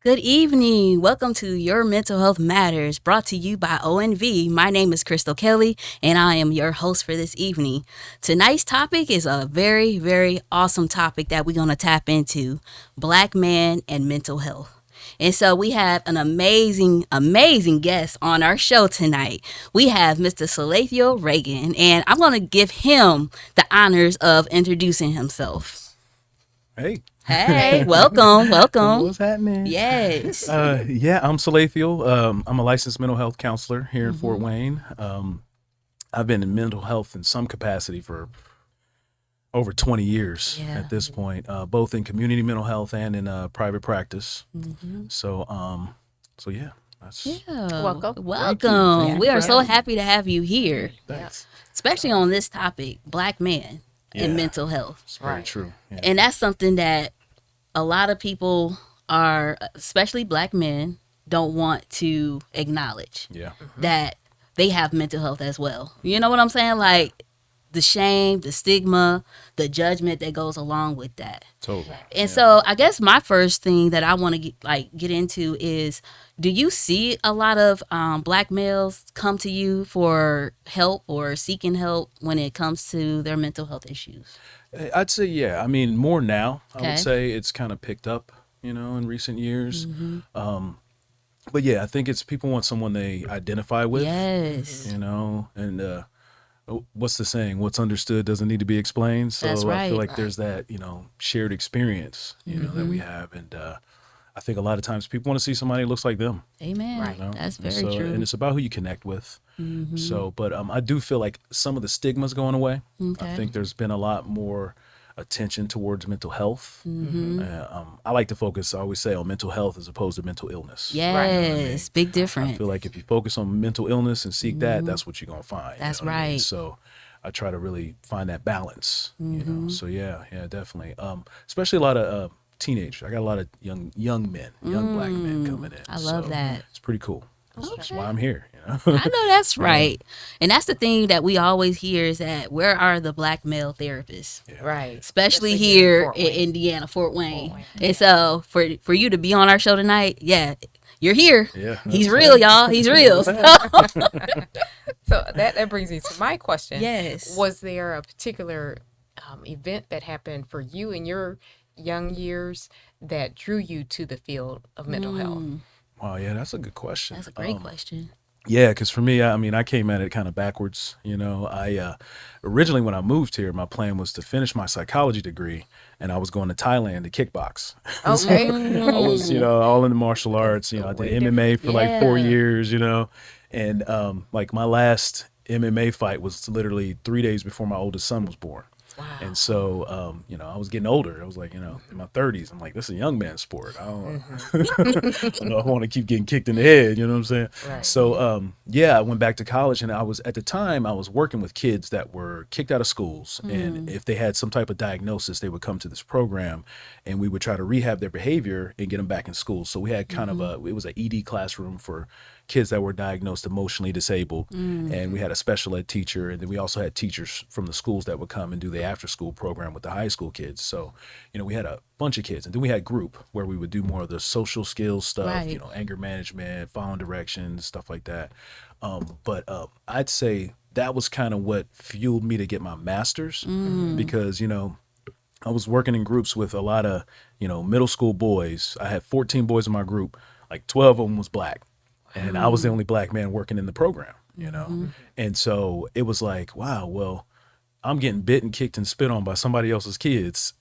Good evening. Welcome to Your Mental Health Matters, brought to you by ONV. My name is Crystal Kelly, and I am your host for this evening. Tonight's topic is a very, very awesome topic that we're going to tap into: Black man and mental health. And so we have an amazing, amazing guest on our show tonight. We have Mr. Salathiel Reagan, and I'm going to give him the honors of introducing himself. Hey. Hey, welcome. What's happening? Yes. I'm Salathiel. I'm a licensed mental health counselor here in Fort Wayne. I've been in mental health in some capacity for over 20 years at this point, both in community mental health and in private practice. So yeah. Welcome. Welcome. We are so happy to have you here, Thanks. especially on this topic, Black men and mental health. It's very true. Yeah. And that's something that a lot of people are, especially Black men, don't want to acknowledge that they have mental health as well. You know what I'm saying? Like the shame, the stigma, the judgment that goes along with that. Totally. And so I guess my first thing that I want to get into is, do you see a lot of Black males come to you for help or seeking help when it comes to their mental health issues? I'd say, yeah. I mean, more now. Okay. I would say it's kind of picked up, in recent years. But yeah, I think it's people want someone they identify with. Yes. And what's the saying? What's understood doesn't need to be explained. So That's right. I feel like there's that, shared experience, that we have. And I think a lot of times people want to see somebody who looks like them. Amen. Right. That's very true. And it's about who you connect with. So, but I do feel like some of the stigma's going away. Okay. I think there's been a lot more attention towards mental health. I like to focus, I always say, on mental health as opposed to mental illness. Yes, big difference. I feel like if you focus on mental illness and seek that, that's what you're going to find. That's what I mean? right. So I try to really find that balance, So yeah, definitely. Especially a lot of teenagers. I got a lot of young men, young Black men coming in. I love that. It's pretty cool. That's why I'm here, I know that's right. And that's the thing that we always hear is that where are the Black male therapists? Yeah. Right. Especially here Fort in Wayne. Indiana, Fort Wayne. And so for you to be on our show tonight, you're here. Yeah. He's real, y'all. He's real. So that brings me to my question. Yes. Was there a particular event that happened for you in your young years that drew you to the field of mental health? Wow, yeah, that's a good question. That's a great question. Yeah, because for me, I came at it kind of backwards. I originally when I moved here, my plan was to finish my psychology degree, and I was going to Thailand to kickbox. Okay. I was, all in the martial arts. I did MMA for like 4 years. And like my last MMA fight was literally 3 days before my oldest son was born. Wow. And so, I was getting older. I was like, in my 30s. I'm like, this is a young man's sport. I don't, I don't want to keep getting kicked in the head. You know what I'm saying? Right. So, I went back to college, and at the time I was working with kids that were kicked out of schools. And if they had some type of diagnosis, they would come to this program, and we would try to rehab their behavior and get them back in school. So we had kind of it was an ED classroom for kids that were diagnosed emotionally disabled, and we had a special ed teacher, and then we also had teachers from the schools that would come and do the after school program with the high school kids. So we had a bunch of kids, and then we had group where we would do more of the social skills stuff, Right. Anger management, following directions, stuff like that. But I'd say that was kind of what fueled me to get my master's, because I was working in groups with a lot of middle school boys. I had 14 boys in my group, like 12 of them was Black. And I was the only Black man working in the program, And so it was like, wow, well, I'm getting bit and kicked and spit on by somebody else's kids,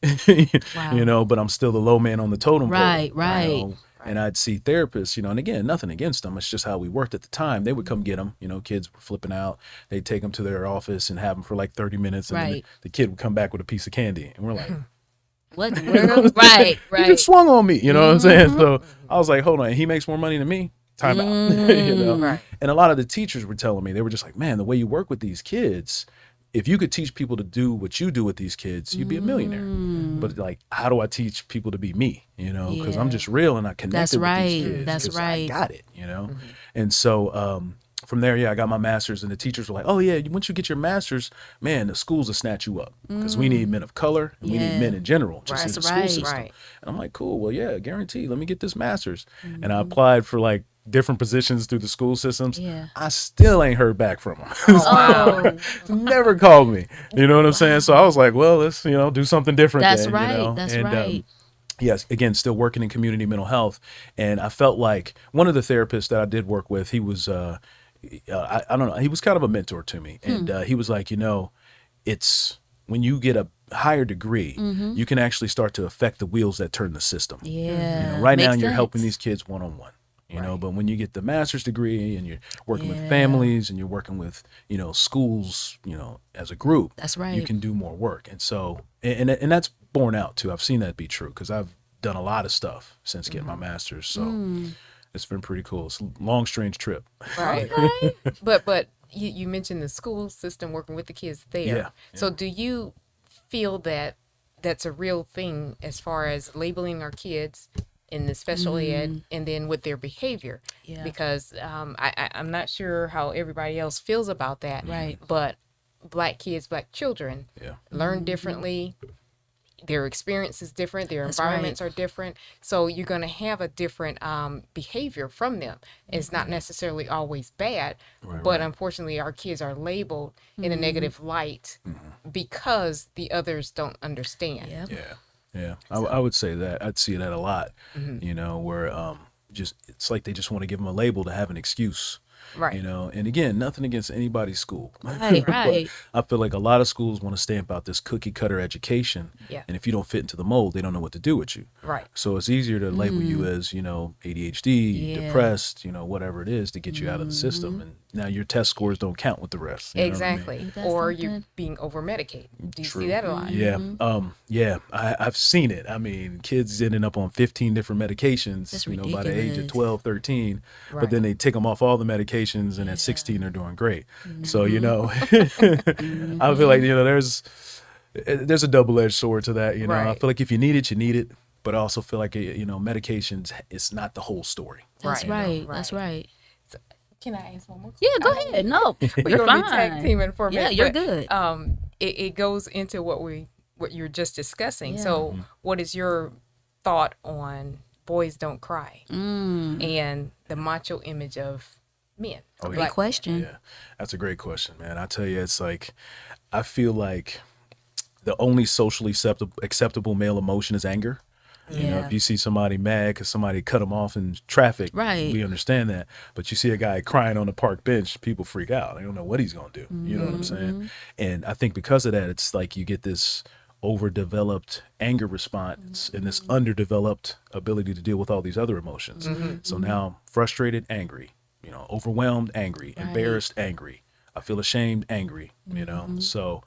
Wow. but I'm still the low man on the totem pole. Right. And I'd see therapists, and again, nothing against them. It's just how we worked at the time. They would come get them, kids were flipping out. They'd take them to their office and have them for like 30 minutes. And then Right. the kid would come back with a piece of candy. And we're like, What the world? Right. he just swung on me, you know what I'm saying? So I was like, hold on, he makes more money than me. Time out. Right. And a lot of the teachers were telling me, they were just like, man, the way you work with these kids, if you could teach people to do what you do with these kids, you'd be a millionaire. But like, how do I teach people to be me? Because Yeah. I'm just real and I connected That's with right. these kids. That's 'cause right. I got it, And so from there, I got my master's, and the teachers were like, "Oh yeah, once you get your master's, man, the schools will snatch you up because we need men of color and we need men in general, just in the That's school right. system." Right. And I'm like, "Cool, well, yeah, guaranteed. Let me get this master's." And I applied for like different positions through the school systems. Yeah. I still ain't heard back from them. Oh, Never called me. You know what I'm saying? So I was like, well, let's do something different. That's then, right. That's and, right. yes, again, still working in community mental health, and I felt like one of the therapists that I did work with, he was, I don't know, he was kind of a mentor to me, and he was like, it's when you get a higher degree, you can actually start to affect the wheels that turn the system. Yeah. Right now, Makes you're helping sense. these kids one on one. But when you get the master's degree and you're working with families and you're working with, schools, as a group, That's right. you can do more work. And so, and that's borne out too. I've seen that be true because I've done a lot of stuff since getting my master's. So it's been pretty cool. It's a long, strange trip. Right. Okay. But you mentioned the school system working with the kids there. Yeah. So do you feel that that's a real thing as far as labeling our kids in the special ed and then with their behavior? Yeah. Because I'm not sure how everybody else feels about that. Right. But Black kids, Black children learn differently. Their experience is different. Their That's environments are different. So you're going to have a different behavior from them. It's not necessarily always bad, but unfortunately our kids are labeled in a negative light because the others don't understand. Yep. Yeah. I would say that. I'd see that a lot, where just it's like they just want to give them a label to have an excuse. Right. And again, nothing against anybody's school. Right, right. But I feel like a lot of schools want to stamp out this cookie cutter education. Yeah. And if you don't fit into the mold, they don't know what to do with you. Right. So it's easier to label you as, ADHD, depressed, whatever it is to get you out of the system. And now your test scores don't count with the rest. You know what I mean? Exactly. That's Or something. you're being over medicated. Do you True. see that a lot? Yeah. I've seen it. I mean, kids ending up on 15 different medications, That's by the age of ridiculous. 12, 13, Right. but then they take them off all the medications and at 16 they're doing great. So, I feel like, there's a double-edged sword to that, I Right. feel like if you need it, you need it, but I also feel like, medications, it's not the whole story. That's Right. right. That's right. Can I ask one more? Yeah, go ahead. No, We're you're gonna fine. be tag teaming for a Yeah, minute. you're but, good. It goes into what you're just discussing. Yeah. So, what is your thought on boys don't cry and the macho image of men? Oh, Great question. Yeah, that's a great question, man. I tell you, it's like, I feel like the only socially acceptable male emotion is anger. Yeah. If you see somebody mad because somebody cut them off in traffic, Right. we understand that. But you see a guy crying on the park bench, people freak out. They don't know what he's going to do. You know what I'm saying? And I think because of that, it's like you get this overdeveloped anger response and this underdeveloped ability to deal with all these other emotions. So now frustrated, angry, overwhelmed, angry, embarrassed, angry. I feel ashamed, angry, So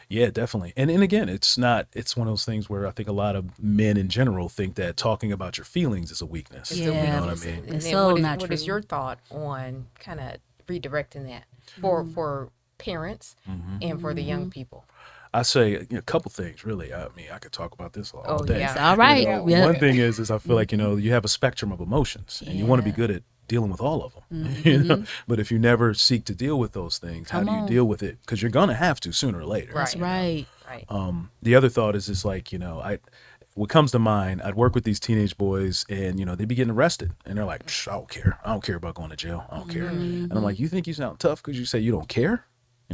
yeah, definitely. And again, it's one of those things where I think a lot of men in general think that talking about your feelings is a weakness. It's Yeah. a You know what I weakness. mean? And It's then so what is, not what is true. your thought on kind of redirecting that for parents and for the young people? I say a couple things, really. I mean, I could talk about this all day. yeah. It's all right. Yeah. One thing is I feel like, you have a spectrum of emotions and you want to be good at dealing with all of them. But if you never seek to deal with those things, how Come do you on. deal with it? Because you're going to have to sooner or later. Right. That's right. Right. The other thought is like, what comes to mind, I'd work with these teenage boys and, they'd be getting arrested and they're like, I don't care. I don't care about going to jail. I don't care. And I'm like, you think you sound tough because you say you don't care?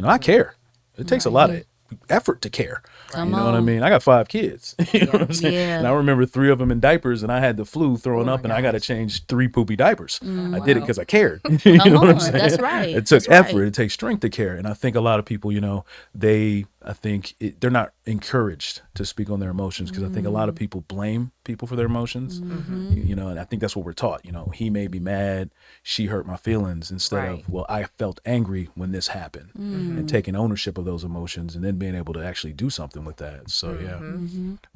I care. It takes a lot of effort to care. Come You know what I on. mean? I got 5 kids. You know what I'm saying? Yeah. And I remember 3 of them in diapers and I had the flu throwing Oh up my and I got to gosh. change 3 poopy diapers. I did it Wow. because I cared. You know what I'm on. saying? That's right. It took That's right. effort. It takes strength to care. And I think a lot of people, they're not encouraged to speak on their emotions because I think a lot of people blame people for their emotions. And I think that's what we're taught. He made me mad. She hurt my feelings instead Right. of, well, I felt angry when this happened and taking ownership of those emotions and then being able to actually do something with that. So, yeah.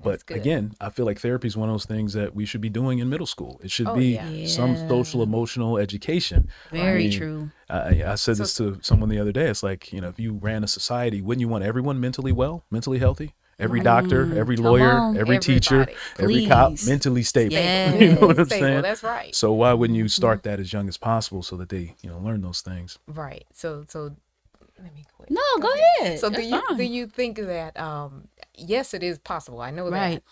But That's good. again, I feel like therapy is one of those things that we should be doing in middle school. It should Oh, be yeah. some Yeah. social emotional education. Very I mean, true. I said this to someone the other day. It's like, if you ran a society, wouldn't you want everyone mentally well, mentally healthy? Every doctor, every lawyer, on. every teacher, every cop, Please. mentally stable. Yes. You know what I'm Stable, saying? that's right. So why wouldn't you start that as young as possible so that they, learn those things? Right. So let me quit. No, go ahead. So That's do fine. you think that yes, it is possible. I know Right. that.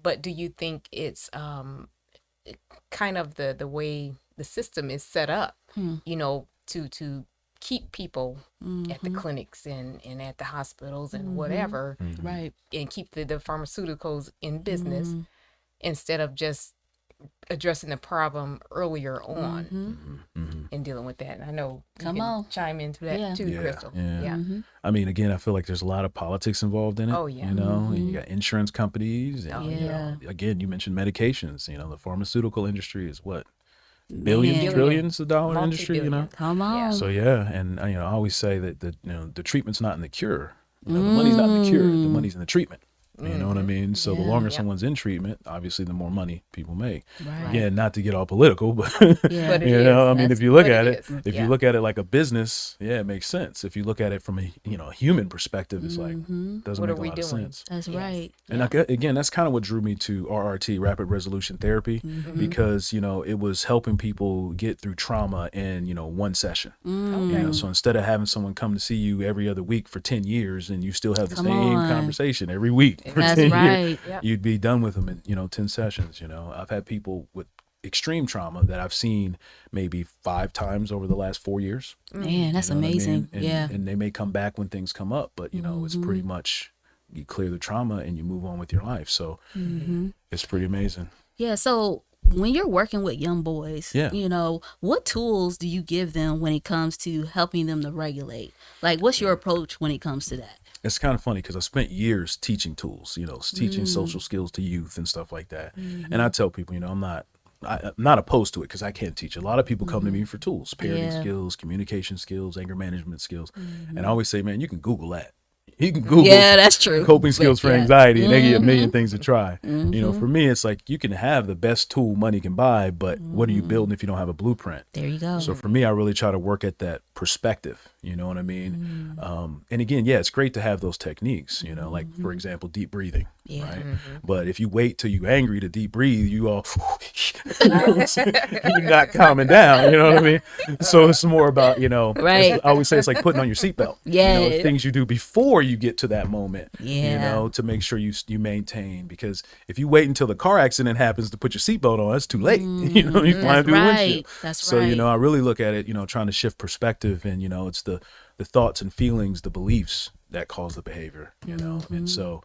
But do you think it's kind of the way the system is set up, to keep people at the clinics and at the hospitals and whatever, Right. and keep the pharmaceuticals in business instead of just addressing the problem earlier on and dealing with that. And I know you Come can on. chime into that Yeah. too, Yeah, Crystal. yeah. Yeah. I mean, again, I feel like there's a lot of politics involved in it. Oh, yeah. And you got insurance companies, and Oh, yeah. again, you mentioned medications. The pharmaceutical industry is what, billions, Man. trillions of dollar industry. Multi-billion. Come on. Yeah. So yeah, and I always say that the treatment's not in the cure. The money's not in the cure. The money's in the treatment. You know what I mean? So the Yeah. longer Yep. someone's in treatment, obviously the more money people make. Right. Again, not to get all political, but Yeah. But it I is. mean, That's- if you look but at it it, is. if Yeah. you look at it like a business, yeah, it makes sense. If you look at it from a human perspective, it's like doesn't What make are a we lot of doing? sense. That's Yes. right. And again, that's kind of what drew me to RRT, Rapid Resolution Therapy, because it was helping people get through trauma in one session. Okay. So instead of having someone come to see you every other week for 10 years and you still have the Come same on. conversation every week for That's 10 right. years, Yep. you'd be done with them in 10 sessions. I've had people with extreme trauma that I've seen maybe 5 times over the last 4 years. Man, that's You know what I amazing. mean? And, Yeah. and they may come back when things come up, but it's pretty much you clear the trauma and you move on with your life. So it's pretty amazing. Yeah. So when you're working with young boys, Yeah. what tools do you give them when it comes to helping them to regulate? Like, what's your approach when it comes to that? It's kind of funny because I spent years teaching tools, teaching social skills to youth and stuff like that. And I tell people, I'm not opposed to it because I can teach. A lot of people come to me for tools, parenting Yeah. skills, communication skills, anger management skills. And I always say, man, you can Google that. You can Google Yeah, that's true. coping skills for yeah. anxiety, and they give you a million things to try. For me, it's like you can have the best tool money can buy, but what are you building if you don't have a blueprint? There you go. So for me, I really try to work at that perspective. You know what I mean? And again, yeah, it's great to have those techniques, like for example, deep breathing. Yeah. Right. But if you wait till you're angry to deep breathe, you all, you're not calming down. You know what I mean? So it's more about, Right. I always say it's like putting on your seatbelt. Yeah. Things you do before you get to that moment, Yeah. to make sure you maintain. Because if you wait until the car accident happens to put your seatbelt on, it's too late. You flying That's through the right. windshield. That's So, right. I really look at it, trying to shift perspective and, it's the thoughts and feelings, the beliefs that cause the behavior, and so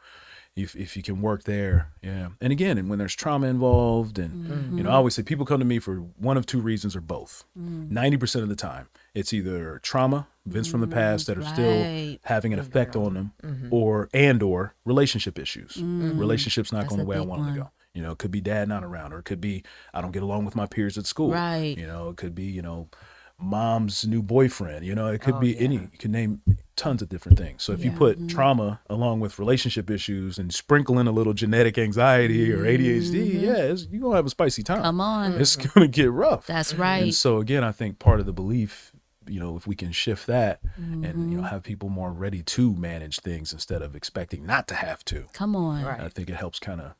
if you can work there. Yeah. And again, and when there's trauma involved and, I always say people come to me for one of two reasons or both. 90% of the time, it's either trauma, events from the past that are still Right. having an effect on them or relationship issues. Relationships not That's going the a way I big want them to one. go. It could be dad not around, or it could be I don't get along with my peers at school. Right. It could be, mom's new boyfriend, it could be any, you can name tons of different things. So if you put trauma along with relationship issues and sprinkle in a little genetic anxiety or ADHD, you're going to have a spicy time. Come on. It's going to get rough. That's right. And so again, I think part of the belief, if we can shift that and, have people more ready to manage things instead of expecting not to have to. Come on. Right. I think it helps kind of,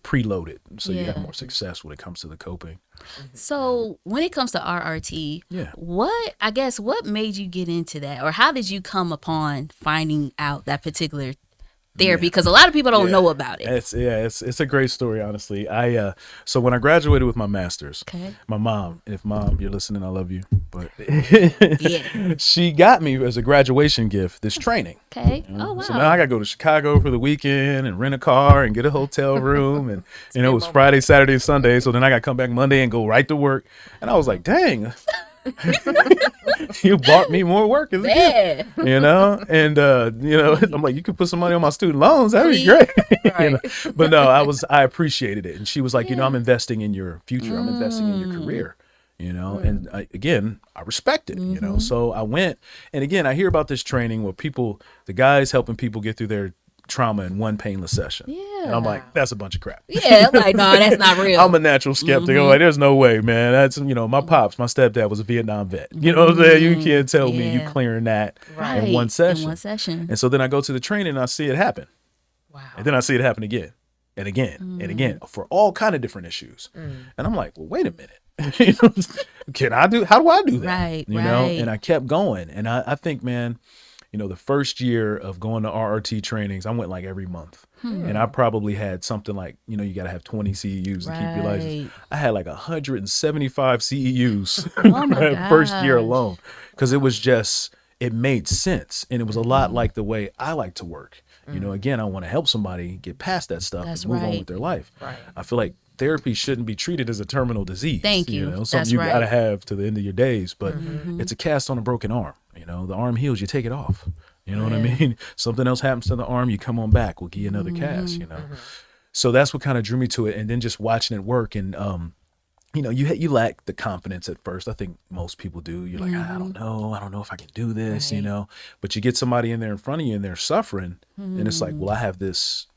preload it so you have Yeah. more success when it comes to the coping. So when it comes to RRT, Yeah. what made you get into that, or how did you come upon finding out that particular therapy? Because a lot of people don't know about it. It's a great story, honestly. So when I graduated with my master's, Okay. my mom, if mom you're listening, I love you, but Yeah. she got me as a graduation gift this training. Okay. Oh wow. So now I got to go to Chicago for the weekend and rent a car and get a hotel room. And, it was Friday, Saturday, and Sunday. So then I got to come back Monday and go right to work. And I was like, dang, you bought me more work as a gift, Yeah. and, I'm like, you could put some money on my student loans. That'd be Please. great. Right. But no, I appreciated it. And she was like, I'm investing in your future. I'm investing in your career. And I respect it, so I went, and again, I hear about this training where the guys helping people get through their trauma in one painless session. Yeah. And I'm like, that's a bunch of crap. Yeah. I'm like, no, that's not real. I'm a natural skeptic. I'm like, there's no way, man. That's, my stepdad was a Vietnam vet. You know what I'm saying? You can't tell me you Yeah. clearing that Right. in one session. In one session. And so then I go to the training and I see it happen. Wow. And then I see it happen again and again and again for all kind of different issues. And I'm like, well, wait a minute. How do I do that? Right, you know? right. And I kept going. And I think, man, the first year of going to RRT trainings, I went like every month. And I probably had something like, you got to have 20 CEUs to keep your license. I had like 175 CEUs Oh my that first year gosh. alone, because it made sense. And it was a lot like the way I like to work. Again, I want to help somebody get past that stuff That's and move on right. with their life. Right. I feel like therapy shouldn't be treated as a terminal disease. Thank you. Something That's you right. got to have to the end of your days, but it's a cast on a broken arm. The arm heals, you take it off. You know what I mean? Something else happens to the arm, you come on back, we'll give you another cast, So that's what kind of drew me to it. And then just watching it work, and you lack the confidence at first. I think most people do. You're like, I don't know if I can do this, but you get somebody in there in front of you and they're suffering, and it's like, well, I have this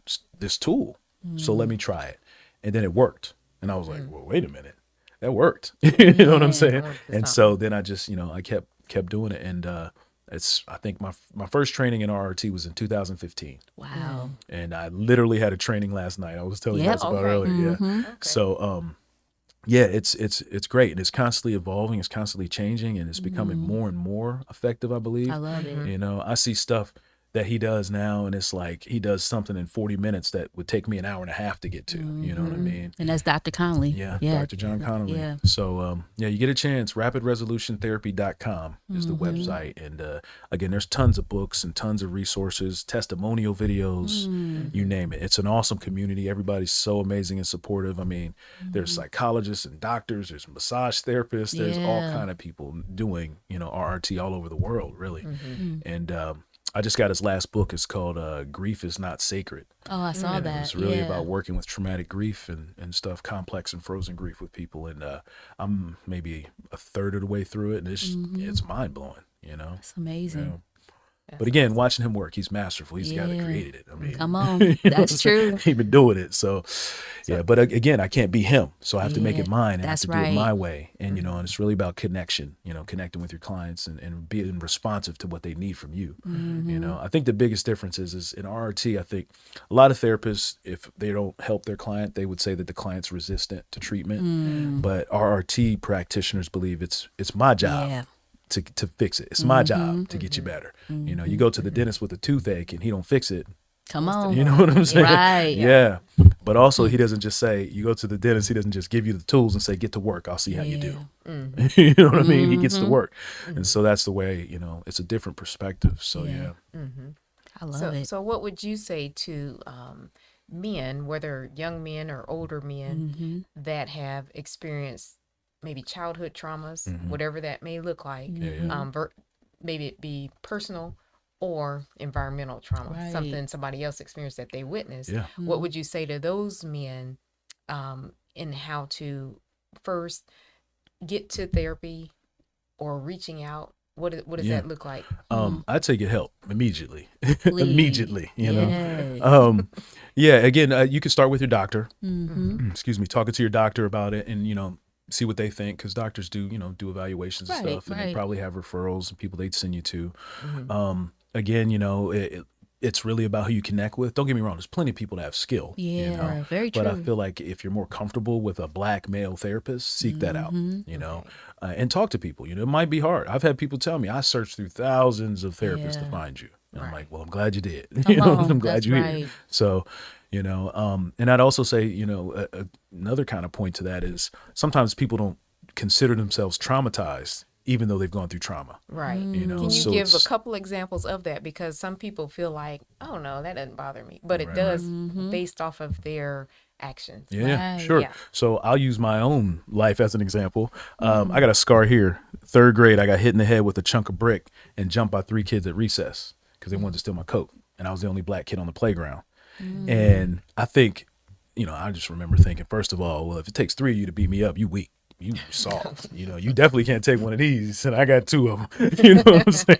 tool, so let me try it. And then it worked. And I was like, well, wait a minute, that worked. You know what I'm saying? And so then I just, I kept doing it. And I think my first training in RRT was in 2015. Wow. And I literally had a training last night. I was telling you guys about earlier. Yeah. So yeah, it's great, and it's constantly evolving, it's constantly changing, and it's becoming more and more effective, I believe. I love it. I see stuff that he does now, and it's like he does something in 40 minutes that would take me an hour and a half to get to. You know what I mean? And that's Dr. Conley. Yeah, Dr. John Connolly. Yeah. So, you get a chance, rapidresolutiontherapy.com is the website. And again, there's tons of books and tons of resources, testimonial videos, you name it. It's an awesome community. Everybody's so amazing and supportive. I mean, there's psychologists and doctors, there's massage therapists, there's all kind of people doing, RRT all over the world, really. And I just got his last book. It's called Grief is Not Sacred. Oh, I saw And that. it's really about working with traumatic grief and stuff, complex and frozen grief with people. And I'm maybe a third of the way through it, and it's mind blowing. That's amazing. Yeah. But again, watching him work, he's masterful. He's the guy that created it. I mean, Come on, that's true. He's been doing it. So, yeah. But again, I can't be him, so I have to make it mine, and I have That's to do it my right. way. And and it's really about connection. Connecting with your clients and being responsive to what they need from you. I think the biggest difference is in RRT. I think a lot of therapists, if they don't help their client, they would say that the client's resistant to treatment. But RRT practitioners believe it's my job. Yeah. To fix it. It's my job to get you better. You go to the dentist with a toothache and he don't fix it. Come on. You know what I'm saying? Right. Yeah. But also he doesn't just say, you go to the dentist, he doesn't just give you the tools and say, get to work. I'll see how you do. You know what I mean? He gets to work. And so that's the way, it's a different perspective. So yeah. I love it. So what would you say to men, whether young men or older men, that have experienced maybe childhood traumas, whatever that may look like, maybe it be personal or environmental trauma, something somebody else experienced that they witnessed. Yeah. What would you say to those men in how to first get to therapy or reaching out? What does that look like? I'd say get help immediately. Please. Immediately, Yes. Again, you can start with your doctor. Excuse me, talking to your doctor about it, and see what they think, because doctors do evaluations and stuff, and they probably have referrals and people they'd send you to. Again, it's really about who you connect with. Don't get me wrong, there's plenty of people that have skill. Yeah, very true. But I feel like if you're more comfortable with a Black male therapist, seek that out, and talk to people. It might be hard. I've had people tell me, I searched through thousands of therapists to find you. And I'm like, well, I'm glad you did. I'm glad you're here. So, and I'd also say, another kind of point to that is sometimes people don't consider themselves traumatized, even though they've gone through trauma. Right. Can you give a couple examples of that? Because some people feel like, oh no, that doesn't bother me, but it does based off of their actions. Yeah, Right. sure. Yeah. So I'll use my own life as an example. I got a scar here. 3rd grade, I got hit in the head with a chunk of brick and jumped by 3 kids at recess because they wanted to steal my coat. And I was the only Black kid on the playground. And I think, I just remember thinking, first of all, well, if it takes 3 of you to beat me up, you weak. You soft. You definitely can't take one of these. And I got 2 of them. You know what I'm saying?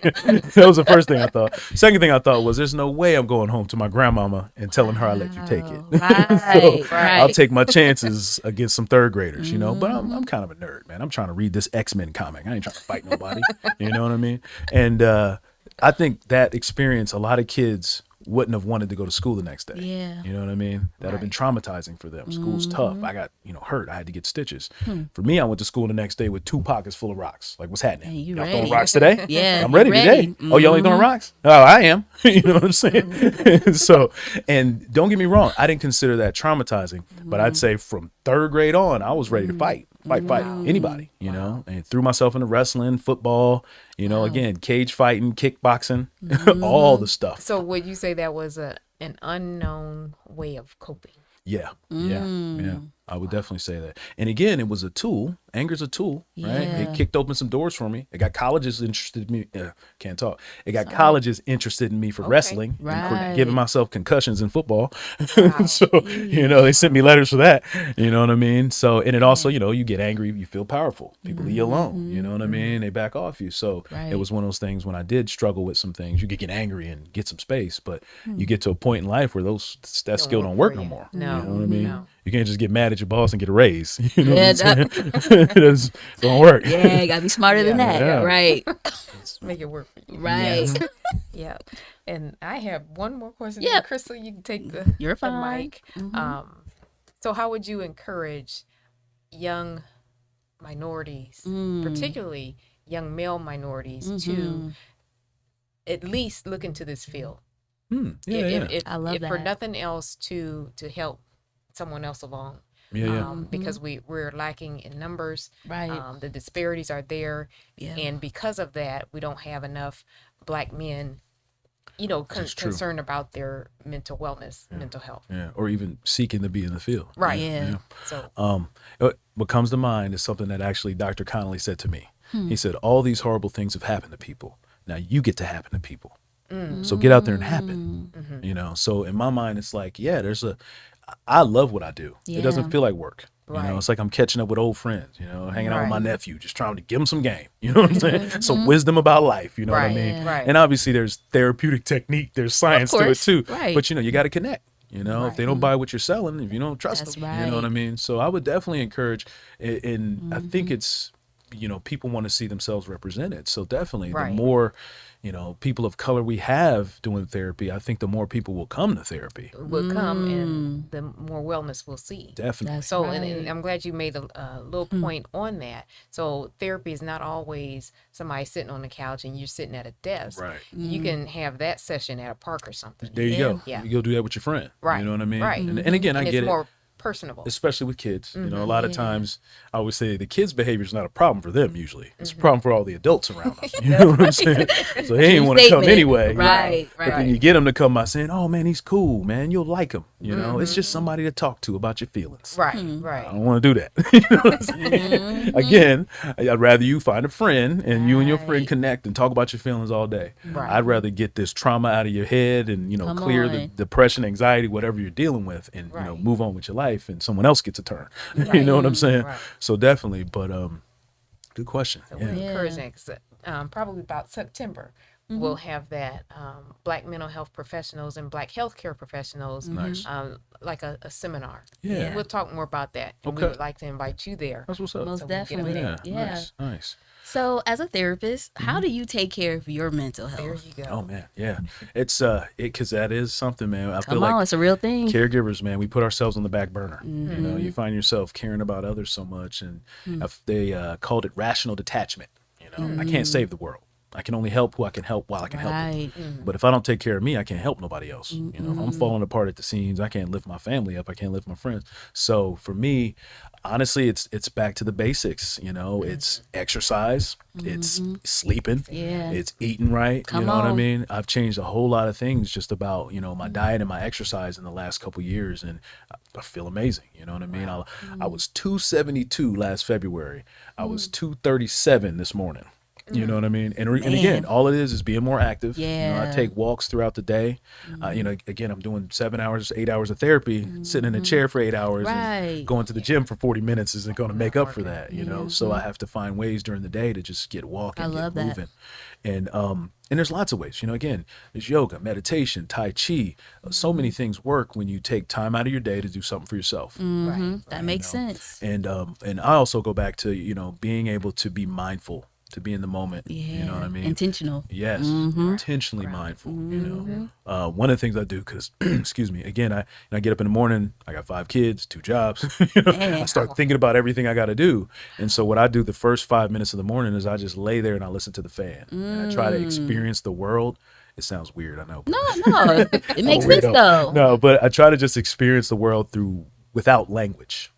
That was the first thing I thought. Second thing I thought was, there's no way I'm going home to my grandmama and telling her I let you take it. Right. I'll take my chances against some 3rd graders, but I'm kind of a nerd, man. I'm trying to read this X-Men comic. I ain't trying to fight nobody. You know what I mean? And I think that experience, a lot of kids wouldn't have wanted to go to school the next day. Yeah. You know what I mean? That'd have been traumatizing for them. School's tough. I got, hurt. I had to get stitches. For me, I went to school the next day with 2 pockets full of rocks. Like, what's happening? Hey, you Y'all ready. throwing rocks today? Yeah, I'm ready you today. Oh, y'all ain't throwing rocks? Oh, I am. You know what I'm saying? So, and don't get me wrong, I didn't consider that traumatizing, but I'd say from 3rd grade on, I was ready to fight anybody, and threw myself into wrestling, football, again, cage fighting, kickboxing, all the stuff. So would you say that was an unknown way of coping? Yeah. I would definitely say that. And again, it was a tool. Anger's a tool, right? It kicked open some doors for me. It got colleges interested in me. Can't talk. It got colleges interested in me for wrestling, and giving myself concussions in football. So, they sent me letters for that. You know what I mean? So, and it also, you get angry, you feel powerful. People leave you alone. You know what I mean? They back off you. So it was one of those things when I did struggle with some things, you could get angry and get some space, but you get to a point in life where that skill don't work no more. No. You know what I mean? No. You can't just get mad at your boss and get a raise. You know Yeah, what I'm saying? It don't work. Yeah, you gotta be smarter than that. Yeah. Right. Make it work for you. Right. Yeah. And I have one more question. Yeah. Crystal, you can take the You're the fine. mic. So how would you encourage young minorities, particularly young male minorities, to at least look into this field? If I love for that. nothing else, to help someone else along. Because we're lacking in numbers. Right. The disparities are there. Yeah. And because of that, we don't have enough Black men, concerned about their mental wellness, mental health. Yeah, or even seeking to be in the field. Right. Yeah. So What comes to mind is something that actually Dr. Connolly said to me. He said, all these horrible things have happened to people. Now you get to happen to people. So get out there and happen. So in my mind, it's like, I love what I do. It doesn't feel like work. Right. It's like I'm catching up with old friends, hanging out with my nephew, just trying to give him some game. You know what I'm saying? Some wisdom about life. You know what I mean? Yeah. Right. And obviously there's therapeutic technique, there's science to it too. Right. But you got to connect. If they don't buy what you're selling, if you don't trust That's them, you know what I mean? So I would definitely encourage, and I think it's, people want to see themselves represented. So definitely the more, people of color we have doing therapy, I think the more people will come to therapy. will come and the more wellness we'll see. Definitely. That's So, right. and I'm glad you made a little point on that. So therapy is not always somebody sitting on the couch and you're sitting at a desk. Right. You can have that session at a park or something. There you go. Yeah. You go do that with your friend. Right. You know what I mean? Right. And again, I And get it's it. more personable. Especially with kids. A lot of times I always say the kids' behavior is not a problem for them usually. It's a problem for all the adults around them. You know what I'm saying? So they ain't want to come Statement. anyway. Right, But then you get them to come by saying, oh man, he's cool, man. You'll like him. It's just somebody to talk to about your feelings. Right. I Right. don't want to do that. You know what I'm saying? Again, I'd rather you find a friend and you and your friend connect and talk about your feelings all day. Right. I'd rather get this trauma out of your head and Come clear the on. depression, anxiety, whatever you're dealing with, and Right. move on with your life, and someone else gets a turn. You Right. know what I'm saying? Right. So definitely, but good question. So Yeah. we're encouraging, 'cause, probably about September, we'll have that Black mental health professionals and Black healthcare professionals, Nice. like a seminar. Yeah. We'll talk more about that. And we Okay. would like to invite you there. That's what's up. Most So we get definitely. them Yeah. Yeah. Nice. So, as a therapist, how do you take care of your mental There health? you go. Oh man. Yeah. It's because that is something, man. I feel Come like on, it's a real thing. caregivers, man, we put ourselves on the back burner. You find yourself caring about others so much, and if they called it rational detachment. I can't save the world. I can only help who I can help while I can help them. Right. But if I don't take care of me, I can't help nobody else. If I'm falling apart at the seams, I can't lift my family up. I can't lift my friends. So for me, honestly, it's back to the basics. It's exercise, it's sleeping, Yeah. it's eating right. Come you know what I on. mean? I've changed a whole lot of things just about my diet and my exercise in the last couple years, and I feel amazing. You know what I mean? I was 272 last February. I was 237 this morning. You know what I mean? And again, all it is being more active. Yeah. I take walks throughout the day. Again, I'm doing 7 hours, 8 hours of therapy, sitting in a chair for 8 hours, Right. and going to the gym for 40 minutes isn't going to make up for that, So I have to find ways during the day to just get walking, I love that. moving. And there's lots of ways, again, there's yoga, meditation, Tai Chi. So many things work when you take time out of your day to do something for yourself. That makes sense. And I also go back to, being able to be mindful to be in the moment. You know what I mean? Intentional. Yes, intentionally mindful. You know, one of the things I do, because excuse me, again, I get up in the morning. I got 5 kids, 2 jobs. You know, I start thinking about everything I got to do, and so what I do the first 5 minutes of the morning is I just lay there and I listen to the fan, and I try to experience the world. It sounds weird, I know. But No, it makes sense though. no, but I try to just experience the world without language.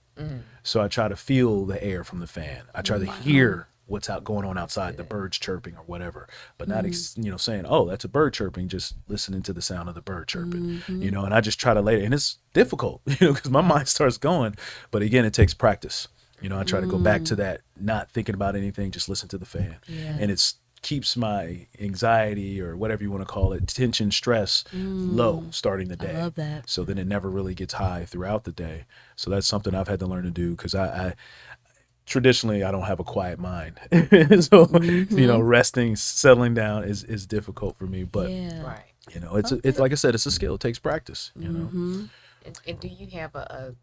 So I try to feel the air from the fan. I try to hear what's out going on outside, the birds chirping or whatever, but not saying, oh, that's a bird chirping, just listening to the sound of the bird chirping. You know, and I just try to lay it, and it's difficult, you know, because my mind starts going, but again, it takes practice. You know, I try to go back to that, not thinking about anything, just listen to the fan. And it's keeps my anxiety, or whatever you want to call it, tension, stress, low starting the day. I love that. So then it never really gets high throughout the day. So that's something I've had to learn to do, because I traditionally I don't have a quiet mind. So you know, resting, settling down is difficult for me. But Right. you know, it's like I said, it's a skill. It takes practice. You know. And do you have a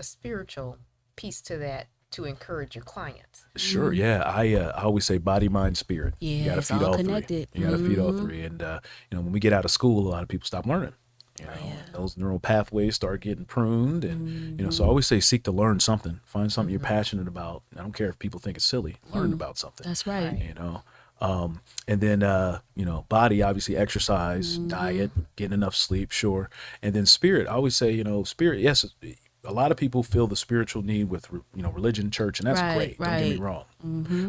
spiritual piece to that to encourage your clients? Sure, yeah. I always say body, mind, spirit. Yeah, you gotta it's feed all all connected. three. You gotta feed all three. And you know, when we get out of school, a lot of people stop learning. You know, those neural pathways start getting pruned, and you know. So I always say, seek to learn something. Find something you're passionate about. I don't care if people think it's silly. Learn about something. That's right. You know. And then you know, body, obviously, exercise, diet, getting enough sleep, sure. And then spirit. I always say, you know, spirit. Yes, a lot of people feel the spiritual need with, you know, religion, church, and that's great. Don't get me wrong.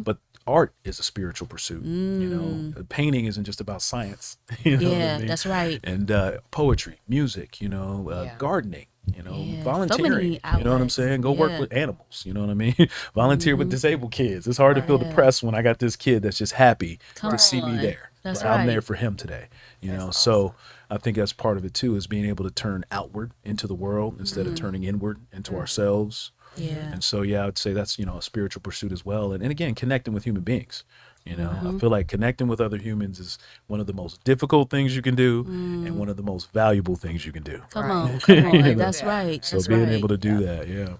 But art is a spiritual pursuit. You know, painting isn't just about science. You know what I mean? That's right. And poetry, music, you know, gardening, you know, So volunteering. many You know what I'm outlets. saying? Go work with animals. You know what I mean? Volunteer with disabled kids. It's hard to feel depressed when I got this kid that's just happy to see me there. That's I'm right. there for him today. You know, so I think that's part of it too, is being able to turn outward into the world instead of turning inward into ourselves. Yeah. And so, yeah, I would say that's, you know, a spiritual pursuit as well. And again, connecting with human beings. You know, I feel like connecting with other humans is one of the most difficult things you can do and one of the most valuable things you can do. Come on. know? That's right. So That's being right. able to do that, yeah.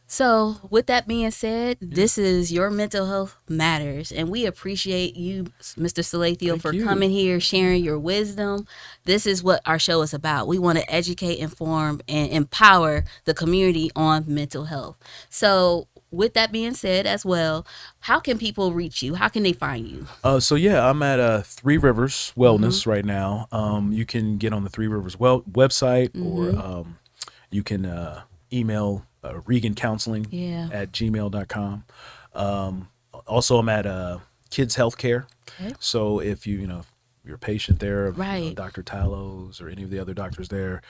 So, with that being said, this is Your Mental Health Matters, and we appreciate you, Mr. Salathiel, Thank for you. coming here, sharing your wisdom. This is what our show is about. We want to educate, inform, and empower the community on mental health. So, with that being said as well, how can people reach you? How can they find you? So yeah, I'm at Three Rivers Wellness right now. You can get on the Three Rivers website, or you can email Reagan Counseling at gmail.com. Also, I'm at Kids Healthcare. Okay. So if you know, if you're a patient there, of, you know, Right. Dr. Talos or any of the other doctors there,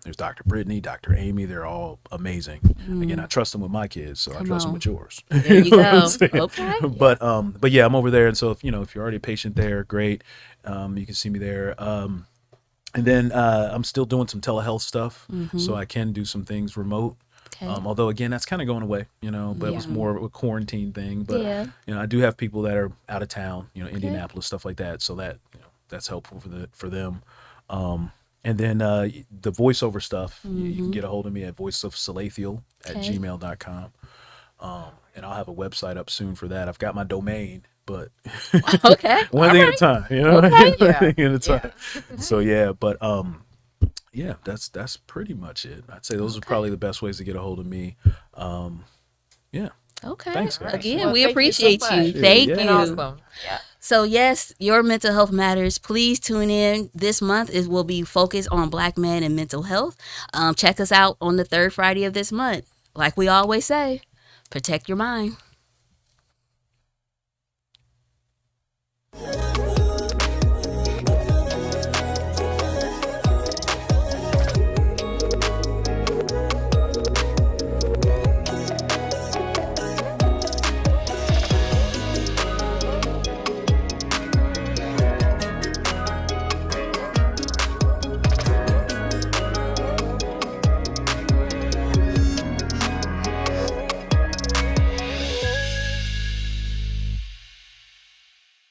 there's Dr. Brittany, Dr. Amy. They're all amazing. Again, I trust them with my kids, so I trust them on. with yours. There you know what I'm go. saying? Okay. But yeah, I'm over there, and so if you know, if you're already a patient there, great. You can see me there. And then I'm still doing some telehealth stuff, so I can do some things remote. Okay. Although again, that's kind of going away, you know, but it was more of a quarantine thing. But Yeah. you know, I do have people that are out of town, you know, Indianapolis, stuff like that. So that, you know, that's helpful for them. And then the voiceover stuff, you can get a hold of me at voiceofsalathiel at Okay. gmail.com. And I'll have a website up soon for that. I've got my domain, but Okay. one thing at a time, you know, Okay. one thing at a time. So yeah, but yeah, that's pretty much it. I'd say those are probably the best ways to get a hold of me. Yeah. Okay. Thanks, guys. Again, Well, we thank you so appreciate you. much. Thank Yeah. you. Awesome. Yeah. So yes, Your Mental Health Matters. Please tune in this month. It will be focused on Black men and mental health. Check us out on the third Friday of this month. Like we always say, protect your mind.